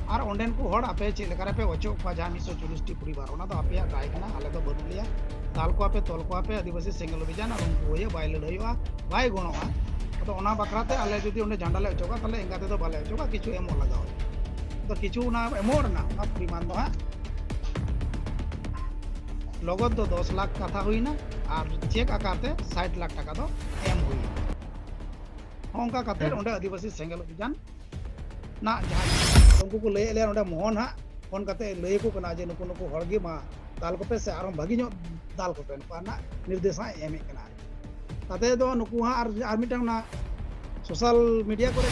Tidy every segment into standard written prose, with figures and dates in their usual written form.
और ओंडेन को हड़ आपे चेक लेकारे पे ओचो को जहां 140 टी परिवार ओना दो आपे दाय कना आले दो बनुलिया दाल को आपे तोल को आपे आदिवासी सेंगल अभियान और उनको ये बाय लड़ाईवा बाय गणोआ तो ओना बकराते आले जदि ओंडे झंडा ले ओचोगा तले एंगाते दो बाले ओचोगा किछु एमो लगाओ तो किछु ना एमो रना ना परिमाण दो हां लगत दो 10 लाख कथा हुईना और चेक आकारते 60 लाख टाका दो एम हुई होंका कते ओंडे आदिवासी सेंगल अभियान ना जहां उनको को ले ओंडे मोहन हा फोन कते लय को कना जे नुको नुको हड़गी मा दाल को पे से आरो भागी नो दाल को पे ना निर्देश एमे कना ताते दो नुको हा आर मिटंग ना सोशल मीडिया करे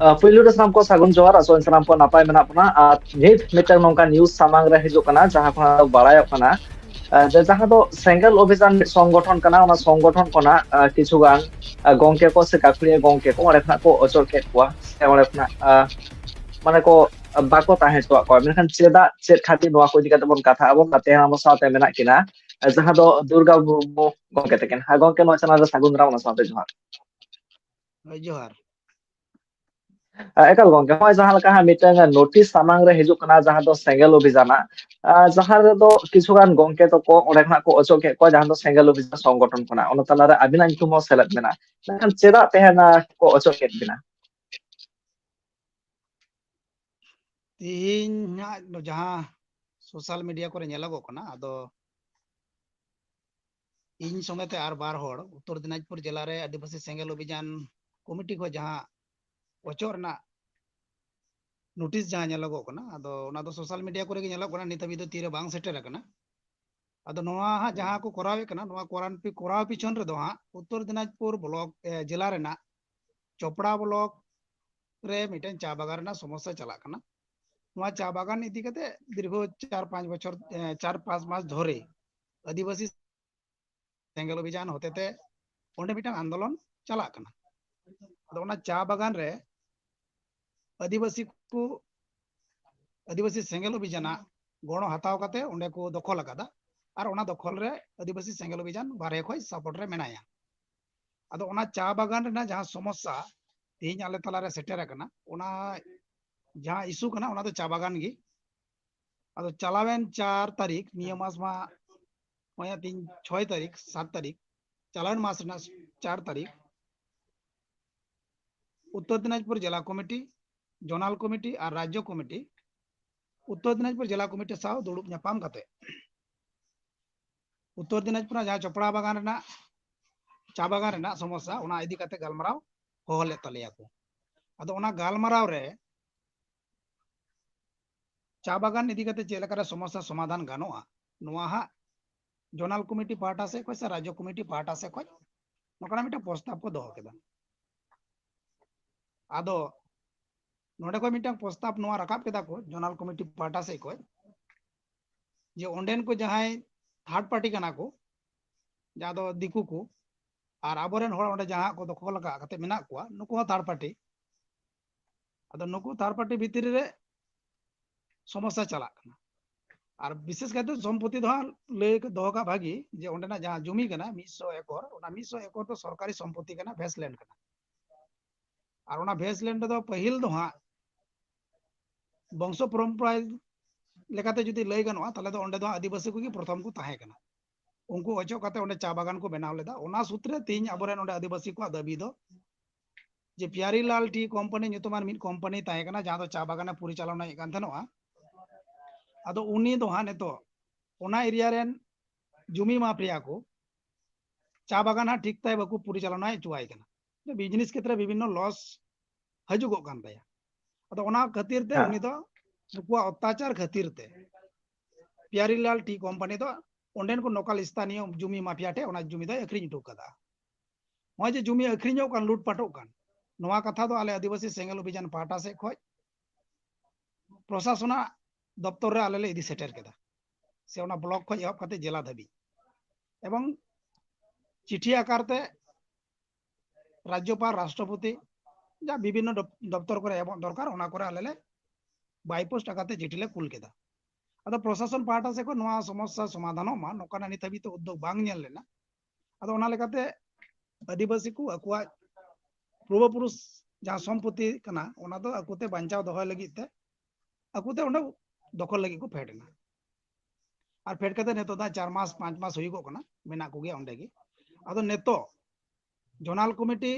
पहलू रे साम को सागुन जोहार आसोन साम को नापाय मेना पना नित मिटंग नोंका न्यूज सामांग रे हिजु कना जहां को बाड़ाय कना जहां दो सेंगल अभियान संगठन कना ओना संगठन कना किछुगान गंके को से काकुरिया गंके को ओरे खना को अचर के को से ओरे खना माने को बाको ताहे तो को मेनखान चेदा चेद खाति नोआ को दिका तबन कथा अबन ताते हम साथे मेना किना जहां दो दुर्गा मुर्मू गंके तकेन हा गंके नो चना सागुन राम साथे जोहार जोहार एकल गंके होय जहां लका हा मिटंग नोटिस सामांग रे हिजु कना जहां दो सेंगल अभियान जहां रे दो किछुगान गंके तो को ओरे खना को अचो के को जहां दो सेंगल अभियान संगठन कना ओन तला रे आबिना इनकुम सेलेक्ट मेना लेकिन चेदा तेहना को अचो के बिना तीन जहां सोशल मीडिया को नेलगो कना अदो इन समेते आर बार होड़ उत्तर दिनाजपुर जिला रे आदिवासी सेंगल अभियान कमिटी को जहां ओचोरना नोटिस जहां नेलगो कना अदो ओना दो सोशल मीडिया को गे नेलगो कना नित अभी दो तीरे बांग सेटर कना अदो नोआ हा जहां को करावे कना नोआ कराव पिछन रे दो हा उत्तर दिनाजपुर ब्लॉक जिला रेना चोपड़ा ब्लॉक रे मिटन चा बागान ना समस्या चला कना नोआ चा बागान इदी कते दीर्घ 4-5 बछर 4-5 मास धरे आदिवासी सेंगल अभियान होते ते ओंडे मिटन आंदोलन चला कना अदो ओना चा बागान रे आदिवासी सेंगल अभियान गणो हताव कते ओंडे को दखल अकादा और ओना दखल रे आदिवासी सेंगल अभियान बारे खय सपोर्ट रे मेनाया अदो ओना चा बागान रेना जहां समस्या तीन आले तला रे सेटर कना ओना जहां इशू कना ओना तो चा बागान गी अदो चलावेन 4 तारीख निया मास मा माया 6 तारीख 7 तारीख चलावेन मास ना 4 तारीख उत्तर दिनाजपुर जिला कमिटी जोनाल कमिटी और राज्य कमिटी उत्तर दिनाजपुर जिला कमिटी साव दुड़ुब न्यापाम कते उत्तर दिनाजपुर जहां चोपड़ा बागान रेना चा बागान रेना समस्या ओना इदी कते गलमराव होले तलेया को अदो ओना गलमराव रे चा बागान इदी कते चेलकर समस्या समाधान गानोआ नोआ हा जोनाल कमिटी पार्टा से कोई से राज्य कमिटी पार्टा से कोई नोकना मिटा प्रस्ताव को दोहो केदा आदो नोडे को मिटा प्रस्ताव नोआ रकाब केदा को जोनाल कमिटी पार्टा से कोई जे ओंडेन को जहां थर्ड पार्टी कना को जहां दो दिकू को और आबोरेन होड़ ओंडे जहां को दखल लगा कते मेना को नुको थर्ड पार्टी अदो नुको थर्ड पार्टी भीतर रे समस्या चला कना और विशेष करते सम्पत्ति दो ले दो का भागी जे ओंडेना जहां जमी कना 100 एकड़ ओना 100 एकड़ तो सरकारी सम्पत्ति कना भेसलैंड कना और ओना भेसलैंड दो पहिल दो हा वंश परंपरा लेकाते जुदी लय गनोआ तले दो ओंडे दो आदिवासी को प्रथम को ताहे कना उनको अचो कते ओंडे चा बागान को बनाव लेदा ओना सूत्रे तीन आबोरेन ओंडे आदिवासी को दाबी दो जे प्यारीलाल टी कंपनी नितुमान मिड कंपनी ताहे कना जहां दो चा बागान परिचालना कान थनोआ अदो उनी दो हा नेतो ओना एरिया रेन जमी माफिया को चा बागान ठीक ताय बाकू परिचालना चुआई कना बिजनेस क्षेत्र विभिन्न लॉस हजुगो कान ताया अदो ओना खातिर ते उनी दो नुकुआ अत्याचार खातिर ते प्यारीलाल टी कंपनी दो ओंडेन को नोकल स्थानीय जमी माफिया टे ओना जमी दो अखरिñ टो कदा होय जे जमी अखरिñो कान लूट पाटो कान नोआ कथा दो आले आदिवासी सेंगल अभियान पाटा से खय प्रशासन दप्तर रे आले ले इदी सेटर केदा से ओना ब्लॉक खय एहब कते जिला धाबी एवं चिठी आकारते राज्यपाल राष्ट्रपति जा विभिन्न दप्तर करे एवं दरकार ओना करे आले ले बाईपोस्ट आकाते चिठी ले कुल केदा अदो प्रशासन पाटा से को नोआ समस्या समाधान मा नोकाना नित हाबी तो उद्योग बांग नेल लेना अदो ओना लेकाते आदिवासी को अकुआ पूर्वपुरुष जहां सम्पत्ति कना ओना दो अकुते बांचाव दोहय लगी ते ᱟᱠᱩᱛᱮ ᱚᱸᱰᱮ ᱫᱚᱠᱷᱚᱞ ᱞᱟᱹᱜᱤᱫ ᱠᱚ ᱯᱷᱮᱰ ᱮᱱᱟ ᱟᱨ ᱯᱷᱮᱰ ᱠᱟᱛᱮ ᱱᱤᱛᱚᱜ ᱫᱚ 4 ᱢᱟस 5 मास ᱦᱩᱭᱩᱜᱚᱜ ᱠᱟᱱᱟ ᱢᱮᱱᱟᱜ ᱠᱚᱜᱮᱭᱟ ᱚᱸᱰᱮ ᱜᱮ ᱟᱫᱚ ᱱᱤᱛᱚᱜ जोनाल कमिटी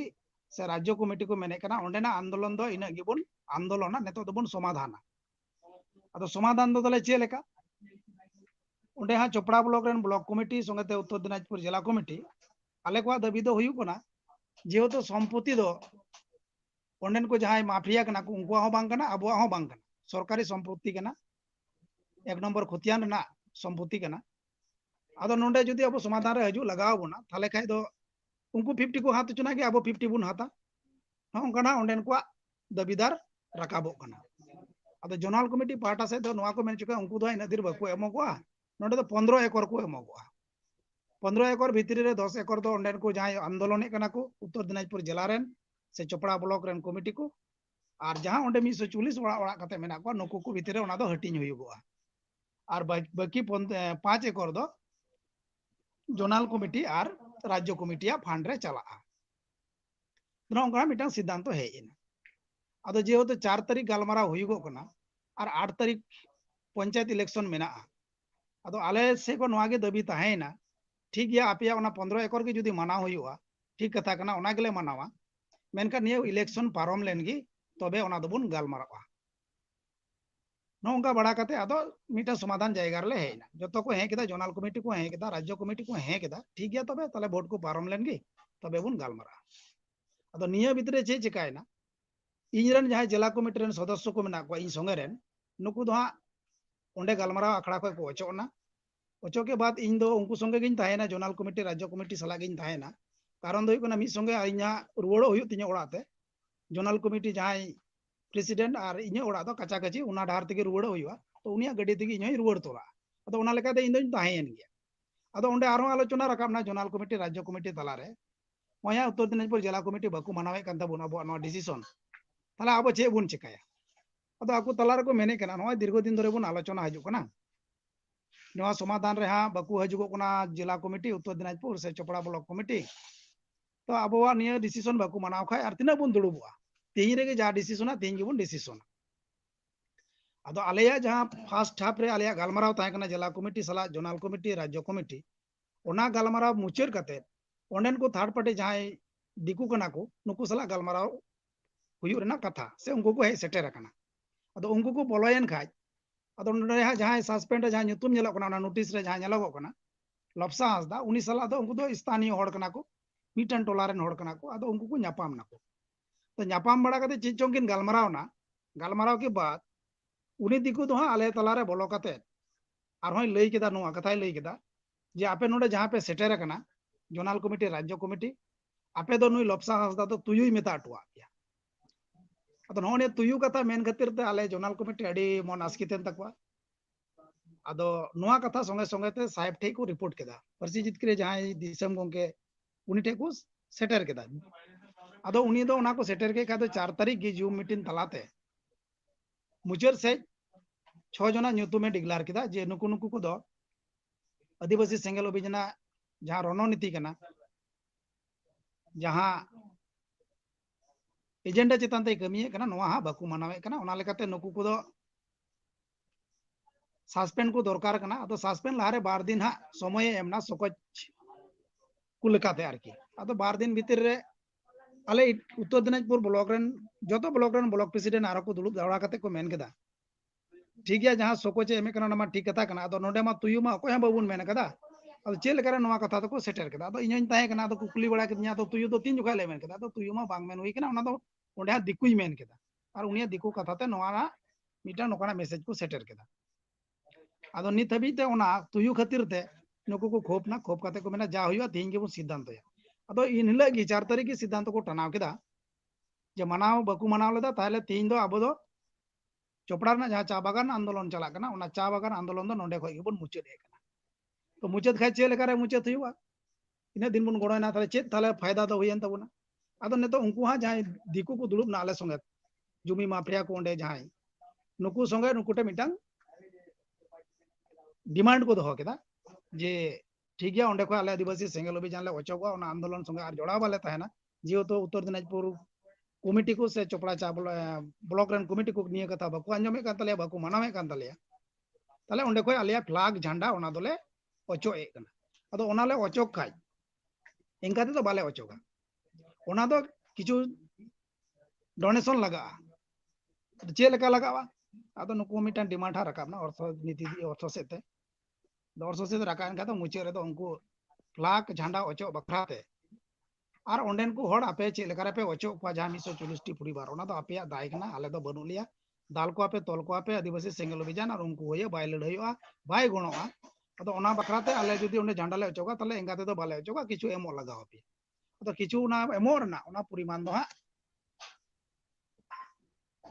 से राज्य कमिटी को मेने कना ओंडेना आंदोलन दो इना गिबुन आंदोलन नितो दबुन समाधान अदो समाधान दो तले चे लेका ओंडे हा चोपड़ा ब्लॉक रेन ब्लॉक कमिटी संगते उत्तर दिनाजपुर जिला कमिटी आले को दाबी दो हुयु कना जेहेतु सम्पत्ति दो ओंडेन को जहां माफिया कना को उनको हो बांग कना अबुआ हो बांग कना सरकारी सम्पत्ति कना एक नंबर खुतियान ना सम्पत्ति कना अदो नोंडे जदि अब समाधान रे हजू लगाव बोना थाले खाय दो उनको 50 को हाथ चुना कि अब 50 बुन हाथा होंकना ओंडेन को दाबीदार राकाबो कना अदो जोनाल कमिटी पार्टा से दो नोआ को मेन चुका उनको दो इन दिर बको एमो को नोंडे दो 15 एकड़ को एमो को 15 एकड़ भीतरी रे 10 एकड़ दो ओंडेन को जहां आंदोलन कना को उत्तर दिनाजपुर जिला रेन से चोपड़ा ब्लॉक रेन कमिटी को और जहां ओंडे 140 ओड़ा ओड़ा कते मेना को नुकु को भीतरे ओना दो हटिंग हुयुगोआ और बाकी 5 एकड़ दो जोनाल कमिटी और राज्य कमिटिया फंड रे चला नोंका मिटा सिद्धांत हेजना अदो जेहेतु 4 तारीख गलमारा हुयुगो कना और 8 तारीख पंचायत इलेक्शन मेना अदो आले से को नोआ गे दाबी ताहेना ठीक गया आपिया ओना 15 एकड़ के जुदी माना हुयुआ ठीक कथा कना ओना गेले मानावा मेनका निये इलेक्शन पारम लेनगी तबे ओना दबुन गलमारावा नोंका बड़ा कते अदो मिटा समाधान जायगा रे हेना जतो को हे केदा जोनाल कमिटी को हे केदा राज्य कमिटी को हे केदा ठीक गया तबे तले वोट को पारम लेनगी तबे बुन गलमारा अदो निये भितरे चे चिकायना इनरन जहां जिला कमिटी रेन सदस्य को मेना को इन संगे रेन नुकु दो ओंडे गलमारा अखड़ा को ओचोना ओचो के बाद इन दो उनको संगे गिन ताहेना जोनाल कमिटी राज्य कमिटी सला गिन ताहेना कारण दो कोना मि संगे इन्या रुवड़ो हुयु तिnya ओड़ाते जोनाल कमिटी जहां प्रेसिडेंट और इन्या ओड़ा दो कचा कची उना डार तेगे रुवड़ो हुयुआ तो उनिया गड्डी तेगे इन्या रुवड़ तोला अदो उना लेका दे इन दो ताहेन गया अदो ओंडे आरो आलोचना रकाबना जोनाल कमिटी राज्य कमिटी तलारे ओया उत्तर दिनाजपुर जिला कमिटी बाकु मनावे कान ताबुन अबो नो डिसीजन ताला अब चे बुन चिकाया अदो आकु तलारे को मेने कना नो दीर्घ दिन धरे बुन आलोचना हजु कना नवा समाधान रे हां बाकु हजुगो कना जिला कमिटी उत्तर दिनाजपुर से चोपड़ा ब्लॉक कमिटी तो अबवा निया डिसीजन बाकु मनाव खाय आर तिना बुन दुड़ुबुआ तेही रेगे जा डिसीजन तेही गे बुन डिसीजन अदो आलेया जहां फर्स्ट हाफ रे आलेया गलमाराव ताहे कना जिला कमिटी सला जोनाल कमिटी राज्य कमिटी ओना गलमाराव मुचर कते ओंडेन को थर्ड पार्टी जहां दिकु कना को नुकु सला गलमाराव हुयु रेना कथा से उनको को हे सेटेर कना अदो उनको को बोलोयन खाय अदो नोडे हा जहां सस्पेंड जहां nyutum nyelok kana नोटिस रे जहां nyelok kana लपसा हसदा उनी सला दो उनको दो स्थानीय होड़ कना को मीटन टोलारेन होड़ कना को अदो उनको को न्यापाम ना को तो न्यापाम बड़ा कते चिचोंगिन गलमारावना गलमाराव के बाद उनी दिकु दो हा आले तलारे बोलो कते आर होय लई केदा नो कथाय लई केदा जे आपे नोडे जहां पे सेटेर कना जोनाल कमिटी राज्य कमिटी आपे दो नुई लपसा हसदा तो तुयुई मेता अटुआ पिया अदो नोने तुयु कथा मेन खातिर ते आले जोनाल कमिटी अडी मन आस्कितेन तकवा अदो नोआ कथा संगे संगे ते साहेब ठे को रिपोर्ट केदा परसी जितकरे जहां दिसम गोंके उनी ठे को सेटर केदा अदो उनी दो ओना को सेटर के खादो 4 तारीख गे जूम मीटिंग तलाते मुचर से 6 जना nyutume डिक्लेयर केदा जे नुकु नुकु को दो आदिवासी सेंगल अभियान जहां रणनीति कना जहां एजेंडा चितान ते कमिये कना नोआ हा बाकु मनावे कना ओना लेकाते नुकु को दो सस्पेंड को दरकार कना अदो सस्पेंड लारे 12 दिन हा समय एमना सकच कुलकाते आरकी अदो 12 दिन भीतर रे आले उत्तर दिनाजपुर ब्लॉक रेन जतो ब्लॉक रेन ब्लॉक प्रेसिडेंट आरो को दुलुब दावड़ा कते को मेन केदा ठीक है जहां सोकोचे एमे कना मा ठीक कथा कना अदो नोडे मा तुयु मा कोय बाबुन मेन कदा अदो चे लेकारे नोआ कथा तो को सेटर केदा अदो इᱧ ताहे कना अदो कुकुली बड़ा केद냐 तो तुयु दो तीन जुखा ले मेन केदा अदो तुयु मा बांग मेन हुई कना ओना दो ओंडे दिकुई मेन केदा और उनिया दिकु कथा ते नोआ ना मिटा नोकना मैसेज को सेटर केदा अदो नित हबी ते ओना तुयु खातिर ते नुकु को खोप ना खोप कते को मेना जा हुआ तीन गे बु सिद्धांत या अदो इन हिला गी 4 तारीख के सिद्धांत को टनाव केदा जे मनाव बाकु मनाव लेदा ताहले तीन दो अब दो चोपड़ा ना जहां चा बागान आंदोलन चला कना ओना चा बागान आंदोलन दो नोंडे खय गेबुन मुचेद हे कना तो मुचेद खाय चे लेकारे मुचेद हुआ इन दिन बुन गोड़ोना ताले चे ताले फायदा दो हुयन तबुना अदो नेतो उनको हा जहां दिकु को दुलुब ना आले संगे जुमी माफिया को ओंडे जहां नुकु संगे नुकुटे मिटांग डिमांड को दो केदा जे ठीक है ओंडे को आले आदिवासी सेंगल अभियान ले ओचोगवा ओना आंदोलन संगे आर जोड़ा वाले ताहेना जेहेतु उत्तर दिनाजपुर कमिटी को से चोपड़ा चा ब्लॉक रन कमिटी को निया कथा बाको अंजमे कान तले बाको मनावे कान तले ताले ओंडे खोय आलिया फ्लैग झंडा ओना दोले ओचो ए कना अदो ओना ले ओचो खाय इनका तो बाले ओचोगा ओना दो किछु डोनेशन लगा चे लेका लगावा अदो नुको मिटन डिमांड हा रकाबना अर्थ नीति अर्थ सेते दर्शो से रका इनका तो मुचे रे तो उनको फ्लैग झंडा ओचो बखराते और ओंडेन को हड़ आपे चे लेका रे पे ओचो को जहां 140 टी परिवार ओना तो आपे दाय कना आले दो बनु लिया दाल को आपे तोल को आपे आदिवासी सेंगल अभियान और उनको होय बाय लड़ाईवा बाय गणोआ अदो ओना बखराते आले जदी ओंडे झंडा ले ओचोगा तले एंगा ते दो बाले ओचोगा किछु एमो लगाव पे अदो किछु ना एमो रना ओना परिमाण दो हा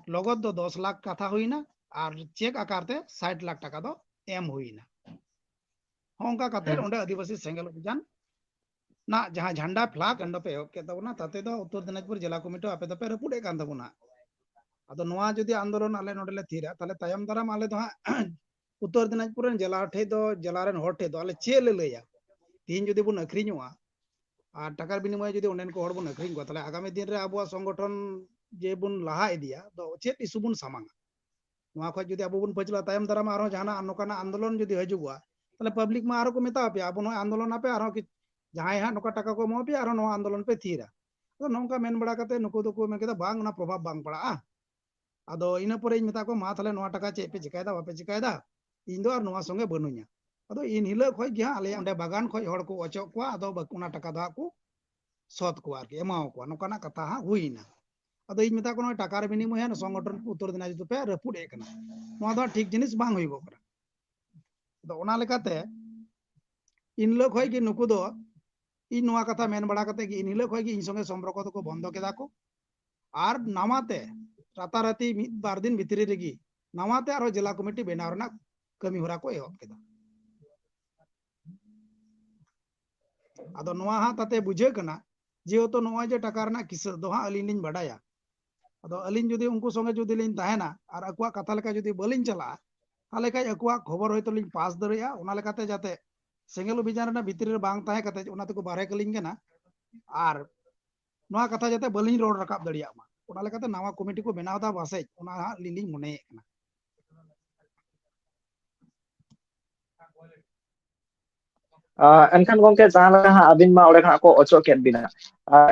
लगत दो 10 लाख कथा हुईना और चेक आकार ते 60 लाख टका दो एम हुईना होंका कते ओंडे आदिवासी सेंगल अभियान ना जहां झंडा फ्लैग अंडो पे के तबना ताते दो उत्तर दिनाजपुर जिला कमिटी आपे दो पे रपुडे कान तबना अदो नोआ जदी आंदोलन आले नोडले थीरा ताले तायम दाराम आले दो उत्तर दिनाजपुर जिला ठे दो जिला रेन हर ठे दो आले चे ले लया तीन जदी बुन अखरिñoa और टाकार बिनिमय जदी ओंडेन को हर बुन अखरिñ को ताले आगामी दिन रे आबो संगठन जे बुन लाहा इदिया दो चे इशू बुन सामांगा नोआ खो जदी आबो बुन पचला तायम दाराम आरो जाना नोकाना आंदोलन जदी हजुआ ताले पब्लिक मा आरो को मेता पे आबो नो आंदोलन आपे आरो जहां हा नोका टाका को मो पे आरो नो आंदोलन पे थीरा तो नोंका मेन बड़ा कते नुको दो मेन केदा बांग ना प्रभाव बांग पड़ा अदो इन पर मेता को मा थाले नो टाका चे पे चिकायदा बापे चिकायदा इन दो और नो संगे बनुया अदो इन हिलो खय गे आले अंडे बागान खय हड़ को ओचो को अदो बकुना टाका दा को सत को आरके एमाओ को नोकाना कथा हा हुईना अदो इन मेता को नो टाका रे बिनिमय न संगठन उत्तर दिनाजपुर पे रपुड ए कना नो दो ठीक जिनिस बांग हुई बकरा अदो ओना लेकाते इन लो खय गे नुको दो इन नोआ कथा मेन बड़ा कते इन हिलो खय गे इन संगे संपर्क को बंद केदा को और नामाते राताराती मिद बार दिन भितरी रेगी नामाते आरो जिला कमिटी बनाव रना कमी होरा को एहब केदा अदो नोआ हा ताते बुझे कना जेहेतु नोआ जे टाका रना किसा दो हा अलिन लिन बडाया अदो अलिन जदी उनको संगे जदी लिन ताहेना और अकुआ कथा लेका जदी बलिन चला ताले खाय अकुआ खबर होयतो लिन पास दरिया ओना लेकाते जाते सेंगल अभियान रना भितरी रे बांग ताहे कते ओना तको बारे कलिन कना और नोआ कथा जाते बलिन रोड रकाब दरिया मा ओना लेकाते नवा कमिटी को बनाव दा बासे ओना लिलिन मने कना एनखान गोंके जहां लगा हा अबिन मा ओडे खा को ओचो केट बिना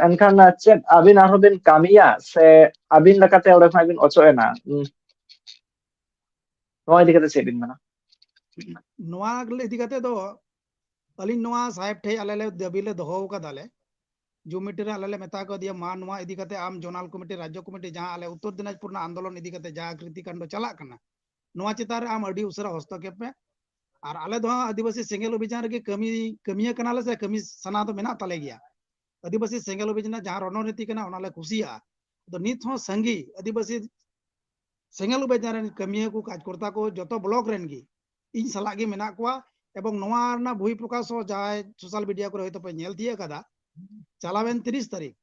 एनखान चेक अबिन आरो बिन कामिया से अबिन लकाते ओडे खा बिन ओचो एना नोआ इदि कते से बिन मना नोआ इदि कते दो अलिन नोआ साहेब ठे आले ले दबी ले दोहो का दाले जुमिटी रे आले ले मेता को दिया मा नोआ इदि कते आम जोनल कमिटी राज्य कमिटी जहां आले उत्तर दिनाजपुर ना आंदोलन इदि कते जा कृति कांड चला कना नोआ चितार आम अडी उसरा हस्तक्षेप पे और आले दो आदिवासी सेंगल अभियान रे कमी कमिया कनाले से कमी सना तो मेना तले गया आदिवासी सेंगल अभियान जहां रणनीति कना ओनाले खुशिया तो नित हो संगी आदिवासी सेंगल अभियान रे कमिया को कार्यकर्ता को जतो ब्लॉक रेन गी इन सला गे मेना कोआ एवं नोआ ना भूई प्रकाश हो जाय सोशल मीडिया को होतो पे नेल दिया कदा चलावेन 30 तारीख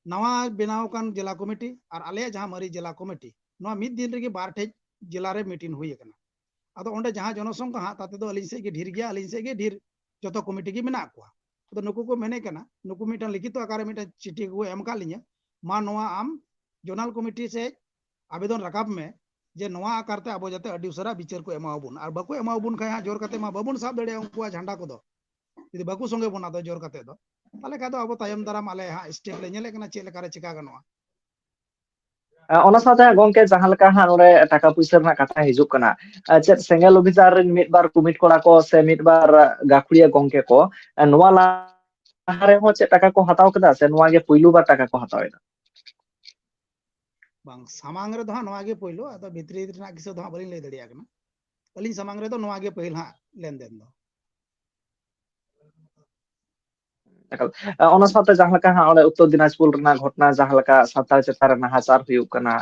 नवा बनाव कान जिला कमिटी और आले जहां मरी जिला कमिटी नोआ मिद दिन रे बार ठे जिला रे मीटिंग हुई कना अदो ओंडे जहां जनसंख्या हा ताते दो अलिन से गे ढीर गया अलिन से गे ढीर जतो कमिटी गे मेना कोआ तो नुकु को मेने कना नुकु मिटन लिखित आकार मिटन चिट्ठी को एम का लिया मा नोआ आम जोनल कमिटी से आवेदन रकाब में जे नोआ आकार ते आबो जाते अडी उसरा विचार को एमाबुन और बाको एमाबुन खाय जोर कते मा बाबुन साब दड़े उनको झंडा को दो यदि बाको संगे बना दो जोर कते दो ताले का दो अब तायम दाराम आले हा स्टेप ले नेले कना चे लेका रे चिका गनोआ ओना साथे गोंके जहां लका हा नोरे टाका पुइसा रना कथा हिजुक कना चे सेंगल अभियान रे मिद बार कुमिट कोड़ा को से मिद बार गाखुड़िया गोंके को नोआ लाहारे हो चे टाका को हताव कदा से नोआ गे पहिलु बार टाका को हताव एदा बांग सामांग रे दो हा नोआ गे पहिलो अदो भितरी रना किसे दो हा बलिन ले दड़िया कना अलिन सामांग रे दो नोआ गे पहिल हा लेन देन दो ओना साथे जहां लका हा ओले उत्तर दिनाजपुर रना घटना जहां लका सातार चेतार नाहाचार हुयुक कना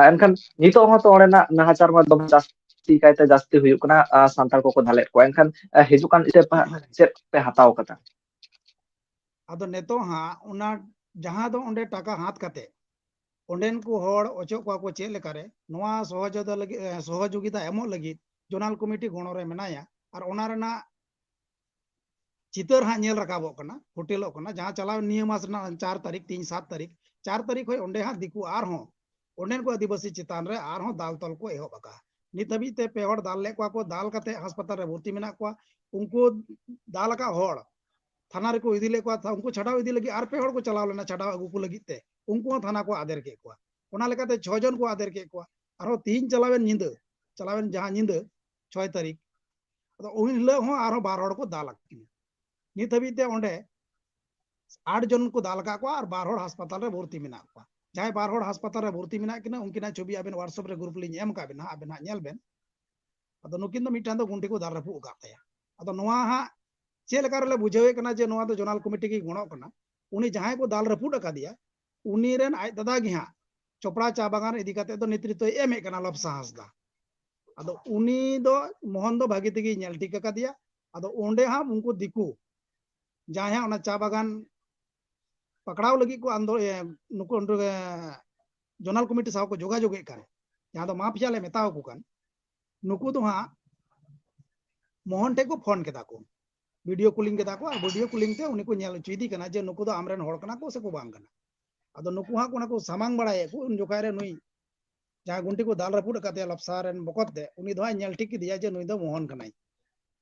एनखान नितो हो तो ओले ना नाहाचार मा दम जास्ती कायते जास्ती हुयुक कना सांतार को धाले को एनखान हिजुकान स्टेप चेक पे हताव कता अदो नेतो हा उना जहां दो ओंडे टाका हाथ कते ओंडेन को हड़ ओचो को चे लेकारे नोआ सहयोगिता एमो लगी जोनल कमिटी गणो रे मेनाया और ओना रना चितर हाँ नेल रकाबो कना होटेलो कना जहां चलाव नियम मास 4 तारीख 3 7 तारीख 4 तारीख होय ओंडे हा दिकु आरहों ओंडेन को आदिवासी चितान रे आरहों दाल तल को एहब अका नित हबी ते पे हड़ दाल ले को दाल कते अस्पताल रे भर्ती मेना को उनको दाल का हड़ थाना रे को इदी ले को उनको छडाव इदी लगी आर पे हड़ को चलाव लेना छडाव अगु को लगी ते उनको थाना को आदेर के को ओना लेकाते 6 जन को आदेर के को आरो तीन चलावेन निंद चलावेन जहां निंद 6 तारीख तो उन हिलो हो आरो 12 हड़ को दाल अकिन नित हबी ते ओंडे 8 जन को दाल का को और 12 हड़ अस्पताल रे भर्ती मेना को जहां 12 हड़ अस्पताल रे भर्ती मेना किना उनकिना छवि आबेन व्हाट्सएप रे ग्रुप लिंग एम का बेना आबेन नेल बेन अदो नुकिन दो मिटान दो गुंटी को दाल रफु का तया अदो नोआ हा चे लेका रे बुझावे कना जे नोआ दो जोनाल कमिटी की गुणो कना उनी जहां को दाल रफु का दिया उनी रेन आज दादा गी हा चोपड़ा चा बागान इदी काते दो नेतृत्व एमे कना लपसा हासदा अदो उनी दो मोहन दो भागी तेगी नेल टिका का दिया अदो ओंडे हा उनको दिकु जहां ओना चा बागान पकड़ाव लगी को आंदो नुको जोनाल कमिटी साव को जोगाजोग कान जहां दो माफिया ले मेताव को कान नुकु दो हाँ मोहन टे को फोन केदा को वीडियो कॉलिंग केदा को वीडियो कॉलिंग ते उनी को नेल चुइदी कना जे नुकु दो आमरेन हड़ कना को से को बांग कना अदो नुकु हाँ कोना को सामांग बड़ाए को उन जोकाय रे नुई जहां गुंटी को दाल रपुड काते लपसारेन बकत दे उनी दो नेल ठीक दिया जे नुई दो मोहन कनाई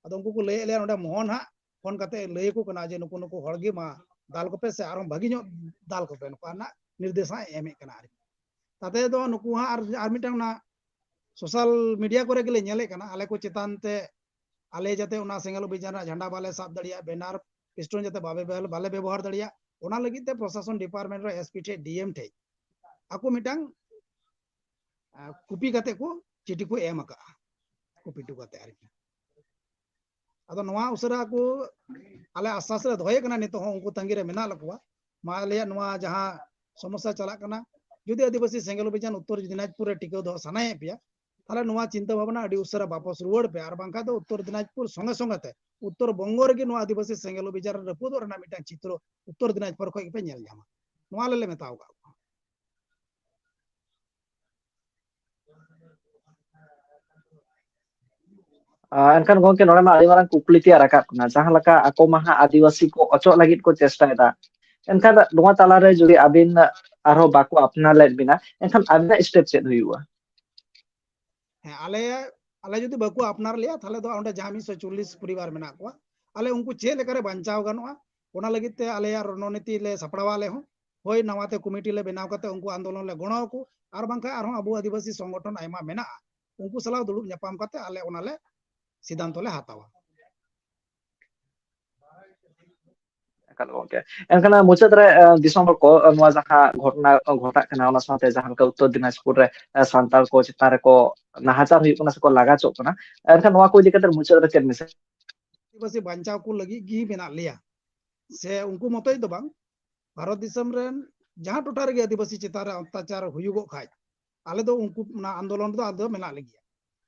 अदो उनको को ले ओंडे मोहन हाँ फोन काते लय को कना जे नुकु नुकु हड़गी मा दाल को पे से आरो भागी नो दाल को पे नुकु ना निर्देश एमे कना ताते दो नुकु हाँ आर मिटांग ना सोशल मीडिया को गेले नेले कना आले को चितान ते आले जाते उना सेंगल अभियान झंडा बाले साब दड़िया बैनर पिस्टन जाते बाले व्यवहार दड़िया ओना लगी ते प्रशासन डिपार्टमेंट रे एसपी टे डीएम टे आको मिटांग कुपी काते को चिठी को एम का कुपी टू काते आरकी अदो नवा उसरा को आले आश्वास रे दोय कना नितो हो उनको तंगी रे मेना लकवा माले नवा जहां समस्या चला कना जुदी आदिवासी सेंगल अभियान उत्तर दिनाजपुर रे टिको दो सनाए पिया ताले नवा चिंता भावना अडी उसरा वापस रुवाड़ पे और बांका दो उत्तर दिनाजपुर संगे संगे ते उत्तर बंगो रे नवा आदिवासी सेंगल अभियान रे पुदो रना मिटा चित्र उत्तर दिनाजपुर खय पे नेल जामा नवा ले मेताव का एनखान गोंके नोडे मा आदि मारang कुकली तिया राकाब कना जहां लका आको माहा आदिवासी को अचोक लागित को चेष्टा एदा एनखान नोआ ताला रे जुदी आबिन आरो बाको अपना लेद बिना एनखान आबिना स्टेप चेद हुयुआ है आले आले जुदी बाको अपनार लिया थाले दो ओंडे जहां 140 परिवार मेना को आले उनको चे लेकारे बंचाव गनोआ ओना लगित ते आले यार रणनीति ले सपड़ावा ले हो होय नवाते कमिटी ले बनाव कते उनको आंदोलन ले गणो को आर बांका आरो अबो आदिवासी संगठन आयमा मेना उनको सलाह दुड़ुब न्यापाम कते आले ओना ले सिद्धांत ले हातावा एनखान मुचाद रे दिसंबर को नोआ जहां घटना घटा कना ओना साथे जहां का उत्तर दिनाजपुर रे सांताल को चितारे को नाहाचार हुई कना से को लागा चोक कना एनखान नोआ को इदी कते मुचाद रे चेद मिसे आदिवासी बंचाव को लगी गी मेना लिया से उनको मतई दो बांग भारत दिसम रेन जहां टोटा रे आदिवासी चितारे अत्याचार हुयुगो खाय आले दो उनको ना आंदोलन दो आदो मेना लगी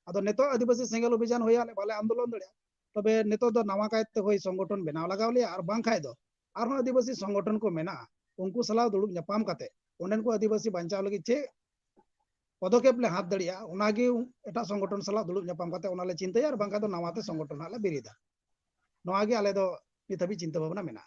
अदो नेतो आदिवासी सेंगल अभियान होया ले बाले आंदोलन दड़िया तबे नेतो दो नवा कायते होय संगठन बनाव लगाव लिया और बांग खाय दो आरो आदिवासी संगठन को मेना उनको सलाह दुड़ुब न्यापाम काते ओंडेन को आदिवासी बंचाव लगी चे पदक्षेप ले हाथ दड़िया ओनागे एटा संगठन सलाह दुड़ुब न्यापाम काते ओनाले चिंताया और बांका दो नवाते संगठन हाले बिरिदा नवागे आले दो नित हबी चिंता भावना मेना